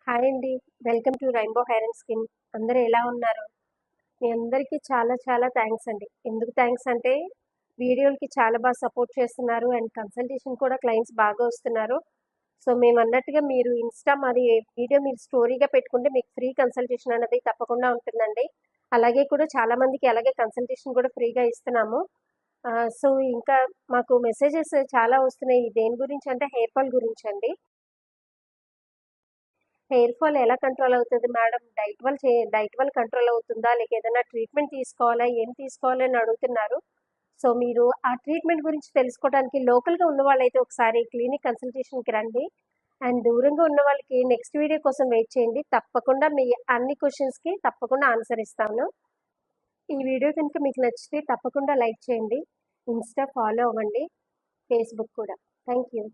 Hi అండి. Welcome to rainbow hair and skin. అందరూ ఎలా ఉన్నారు? మీ అందరికీ చాలా చాలా థ్యాంక్స్ అండి. ఎందుకు థ్యాంక్స్ అంటే వీడియోలకి చాలా బాగా సపోర్ట్ చేస్తున్నారు అండ్ కన్సల్టేషన్ కూడా క్లయింట్స్ బాగా వస్తున్నారు. సో మేమన్నట్టుగా మీరు మాది వీడియో మీరు స్టోరీగా పెట్టుకుంటే మీకు ఫ్రీ కన్సల్టేషన్ అనేది తప్పకుండా ఉంటుందండి. అలాగే కూడా చాలామందికి అలాగే కన్సల్టేషన్ కూడా ఫ్రీగా ఇస్తున్నాము. సో ఇంకా మాకు మెసేజెస్ చాలా వస్తున్నాయి. దేని గురించి అంటే హెయిర్ ఫాల్ గురించండి. హెయిర్ ఫాల్ ఎలా కంట్రోల్ అవుతది మేడం? డైట్ వల్ల కంట్రోల్ అవుతుందా? లేక ఏదైనా ట్రీట్మెంట్ తీసుకోవాలా? ఏం తీసుకోవాలి అని అడుగుతున్నారు. సో, మీరు ఆ ట్రీట్మెంట్ గురించి తెలుసుకోవడానికి లోకల్‌గా ఉన్న వాళ్ళైతే ఒకసారి క్లినిక్ కన్సల్టేషన్‌కి రండి. అండ్ దూరంగా ఉన్న వాళ్ళకి నెక్స్ట్ వీడియో కోసం వెయిట్ చేయండి. తప్పకుండా మీ అన్ని క్వెషన్స్‌కి తప్పకుండా ఆన్సర్ ఇస్తాను. ఈ వీడియో కనుక మీకు నచ్చితే తప్పకుండా లైక్ చేయండి. ఇన్‌స్టా ఫాలో అవ్వండి. ఫేస్‌బుక్ కూడా. Thank you.